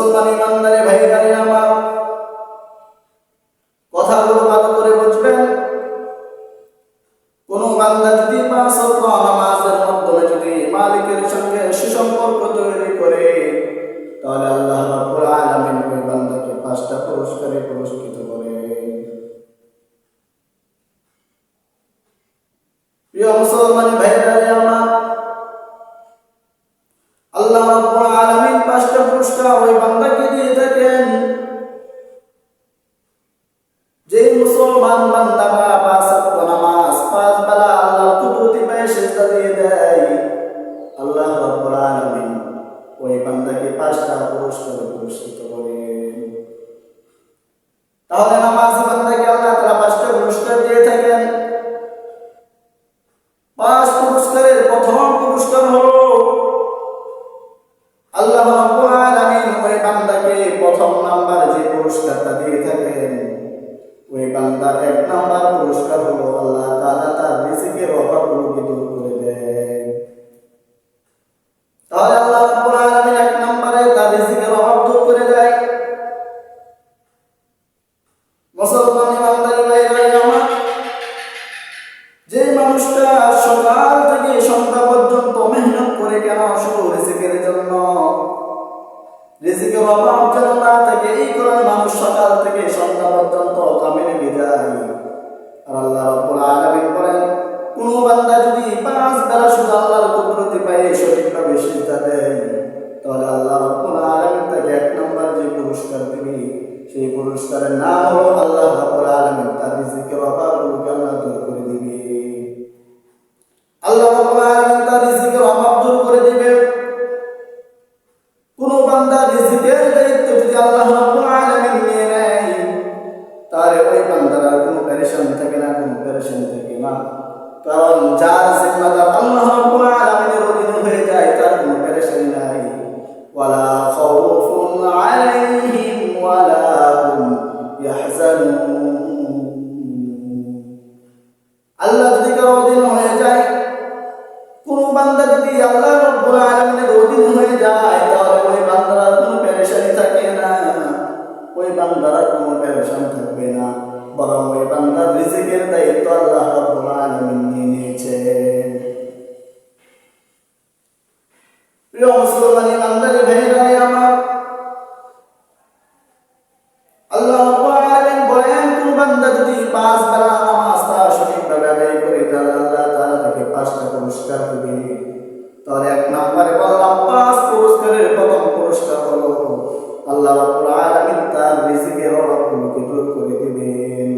মুসলমান ইমানদারে ভাইরারে আমার, কথাগুলো ভালো করে বুঝবেন। কোন বান্দা যদি 5 ওয়াক্ত নামাজের মাধ্যমে যদি মালিকের সঙ্গে সুসম্পর্ক তৈরি করে, তাহলে আল্লাহ রাব্বুল আলামিন ওই বান্দাকে 5টা পুরস্কারে পুরস্কৃত করে। প্রিয় মুসলমান ভাইরারে আমার, আল্লাহ রাব্বুল আলামিন 5টা পুরস্কার ওই বান্দাকে দিয়ে থাকেন। যে মুসলমান বান্দা 5 ওয়াক্ত নামাজ 5 বেলা আল্লাহর কুদরতি পায়ে সিজদা দিয়ে দেয়, আল্লাহ রাব্বুল আলামিন ওই বান্দাকে 5টা পুরস্কারে পুরস্কৃত করেন। তাহলে নামাজি বান্দাকে আল্লাহ তাআলা 5টা পুরস্কার দিয়ে থাকেন। 5 পুরস্কারের প্রথম পুরস্কার হলো আল্লাহ রাব্বুল আলামিন ওই বান্দাকে প্রথম নাম্বার যে পুরস্কারটা দিয়ে থাকেন, ওই বান্দার 1 নাম্বার পুরস্কার হলো আল্লাহ তাআলা তার রিজিকের অভাবগুলোকে দূর করে দেন। তাহলে আল্লাহ রাব্বুল আলামিন 1 নম্বরে তার রিজিকের অভাব দূর করে দেয়। মুসলমান ইমানদারি ভাইরা আমার, যে মানুষটা সকাল থেকে সন্ধ্যা পর্যন্ত মেহনত করে কেন শুধু রিজিকের জন্য, রিজিকের অভাব যেন না থাকে এই কারণে মানুষ সকাল থেকে সন্ধ্যা পর্যন্ত কামে লেগে যায়। আর আল্লাহ রাব্বুল আলামিন বলেন, কোন বান্দা যদি 5 বেলা শুধু আল্লাহর কুদরতি পায়ে সঠিকভাবে সিজদা দেয়, তাহলে আল্লাহ রাব্বুল আলামিন তাকে 1 নম্বর যে পুরস্কার দিবে, সেই পুরস্কারের নাম হলো আল্লাহ রাব্বুল আলামিন তার রিজিকের অভাবগুলোকে আল্লাহ দূর করে দিবে। আল্লাহ রাব্বুল আলামিন তার রিজিকের অভাব দূর করে দিবে। কোন বান্দা রিজিকের দায়িত্ব যদি আল্লাহ রাব্বুল আলামিন নিয়ে নেয়, তাহলে ওই বান্দার কোনো পেরেশান থাকে না, কোনো পেরেশান থাকে না। কারণ যার জিম্মাদার আল্লাহ রাব্বুল আলামিনের অধীনে হয়ে যায়, তার কোনো পেরেশানি নাই। ওয়ালা খাউফুন আলাইহিম ওয়ালা হুম ইয়াহজানুন। আল্লাহ যদি কারো অধীনে হয়ে যায়, কোন বান্দা যদি আল্লাহ রাব্বুল আলামিনের অধীনে হয়ে যায়, তাহলে ওই বান্দার কোনো পেরেশানি থাকে না, ওই বান্দার কোনো পেরেশানি থাকবে না। বরং ওই বান্দার রিজিকের দায়িত্ব আল্লাহ রাব্বুল আলামিন নিয়ে নিয়েছেন। প্রিয় মুসলমান ইমানদারি ভাইরা আমার, আল্লাহ রাব্বুল আলামিন বলেন, কোন বান্দা যদি 5 বেলা নামাজ তার সঠিকভাবে আদায় করে, তাহলে আল্লাহ তাআলা তাকে 5টা পুরস্কার দিবে। তাহলে 1 নম্বরে বললাম 5 পুরস্কারের প্রথম পুরস্কার হলো আল্লাহ রাব্বুল আলামিন তার রিজিকের অভাবগুলোকে দূর করে দিবেন।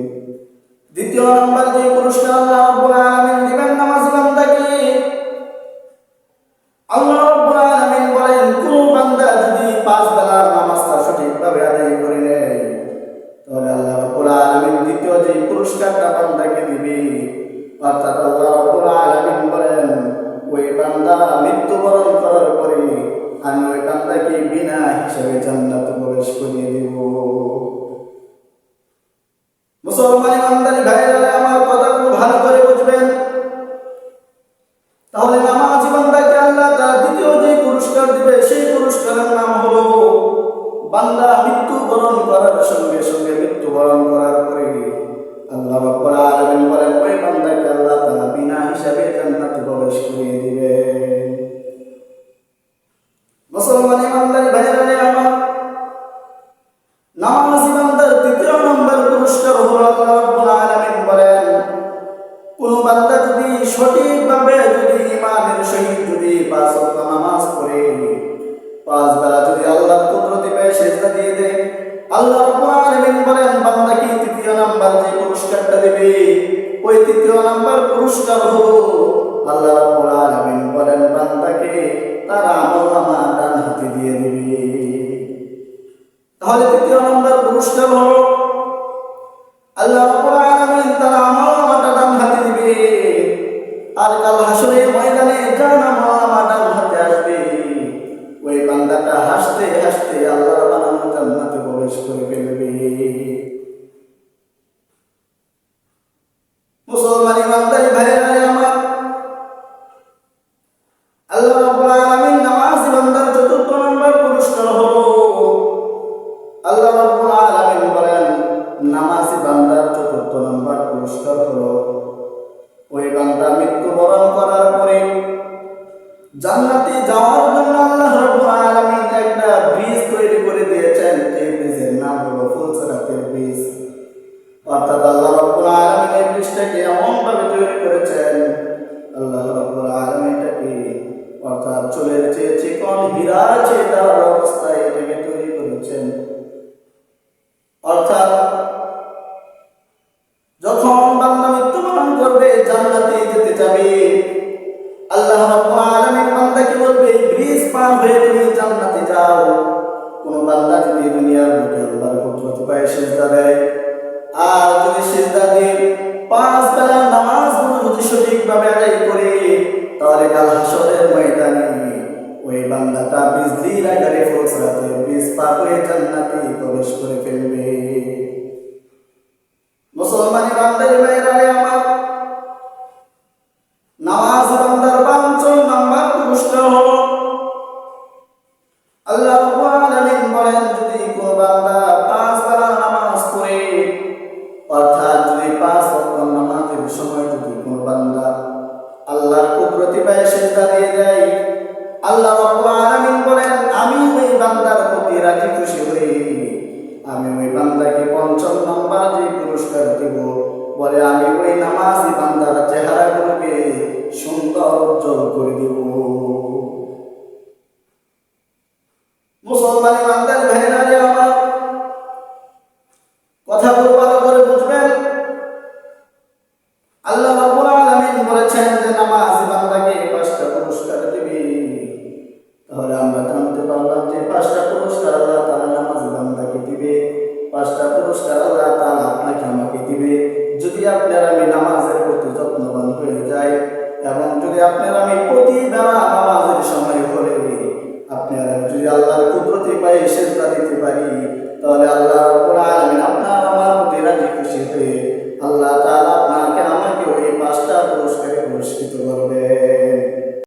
দ্বিতীয় নম্বর যে পুরস্কার আল্লাহ রাব্বুল আলামিন দিবেন নামাজি বান্দাকে, আল্লাহ রাব্বুল আলামিন বলেন, কোন বান্দা যদি 5 বেলার নামাজটা সঠিকভাবে আদায় করে নেয়, তাহলে আল্লাহ রাব্বুল আলামিন দ্বিতীয় যে পুরস্কারটা বান্দাকে দিবে, অর্থাৎ আল্লাহ রাব্বুল আলামিন বলেন, ওই বান্দা মৃত্যুবরণ করার পরে আমি ওই বান্দাকে বিনা হিসাবে জান্নাতে প্রবেশ করিয়ে দেব। মুসলমান ইমানদারি ভাইরা আমার, কথাগুলো ভালো করে বুঝবেন। তাহলে নামাজি বান্দাকে আল্লাহ তার দ্বিতীয় যে পুরস্কার দিবে, সেই পুরস্কারের নাম হলো বান্দা মৃত্যুবরণ করার সঙ্গে সঙ্গে, মৃত্যুবরণ করার পরে আল্লাহ রাব্বুল আলামিন বলেন, ওই বান্দাকে আল্লাহ তাআলা বিনা হিসাবে জান্নাতে প্রবেশ করিয়ে দিবেন। মুসলমান ইমানদারি ভাইরা আমার, নামাজি বান্দার তৃতীয় নম্বর পুরস্কার হলো আল্লাহ রাব্বুল আলামিন বলেন, কোন বান্দা যদি সঠিকভাবে যদি ঈমানের সহিত যদি 5 ওয়াক্ত নামাজ পড়ে, 5 বেলা যদি আল্লাহর কুদরতি পায়ে সিজদা দিয়ে দেয়, আল্লাহ রাব্বুল আলামিন বলেন, বান্দাকে তৃতীয় নাম্বার যে পুরস্কারটা দেবে, ওই তৃতীয় নাম্বার পুরস্কার হলো আল্লাহ রাব্বুল আলামিন বলেন, বান্দাকে তার আমলনামা ডান হাতে দিয়ে দিবে। তাহলে তৃতীয় নাম্বার পুরস্কার হলো আল্লাহ রাব্বুল আলামিন তার আমলনামাটা ডান হাতে দিবে। আর কাল হাসরের ময়দানে যার আমলনামা ডান হাতে আসবে, ওই বান্দাটা হাসতে হাসতে আল্লাহর বানানো জান্নাতে প্রবেশ করে ফেলবে। মুসলমান ইমানদারি ভাইরা আমার, আল্লাহ রাব্বুল আলামিন নামাজি বান্দার চতুর্থ নম্বর পুরস্কার হলো পায়ে সিজদা দেয়, আর যদি সিজদা দিয়ে 5 বেলা নামাজগুলো যদি সঠিকভাবে আদায় করে, তাহলে কাল হাসরের ময়দানে ওই বান্দাটা বিজলির আকারে ফোসরাতে 20 পা হয়ে জান্নাতে প্রবেশ করে ফেলবে। মুসলমানি বান্দার ভাইরা আমার, নামাজ বান্দার 5 নাম্বার পুরস্কার হলো, আল্লাহ রাব্বুল আলামিন বলেন যদি কোন বান্দা 5 বেলা নামাজ পড়ে, অর্থাৎ যদি 5 ওয়াক্ত নামাজের সময় যদি কোন বান্দা আল্লাহর কুদরতি পায়ে সিজদা দিয়ে দেয়, আল্লাহ রাব্বুল আলামিন বলেন আমি ওই বান্দার প্রতি রাজি খুশি হই, আমি ওই বান্দাকে 5 নাম্বার যে পুরস্কার দেব, বলে আমি ওই নামাজি বান্দার চেহারাগুলোকে সুন্দর উজ্জ্বল করে দেব। মুসলমানি বান্দার ভাইরা আমার, কথা ভালো করে বুঝবেন। আল্লাহ রাব্বুল আলামিন বলেছেন যে নামাজি বান্দাকে 5টা পুরস্কার দিবে। তাহলে আমরা জানতে পারলাম যে 5টা পুরস্কার আল্লাহ তাআলা নামাজি বান্দাকে দিবে, 5টা পুরস্কার আল্লাহ তাআলা আপনাকে আমাকে দিবে যদি আপনার আমি নামাজের প্রতি যত্নবান হয়ে যাই, এবং যদি আপনার আমি প্রতিবেলা নামাজের সময় হলে আপনার যদি আল্লাহর কুদরতি পায়ে সিজদা দিতে পারি,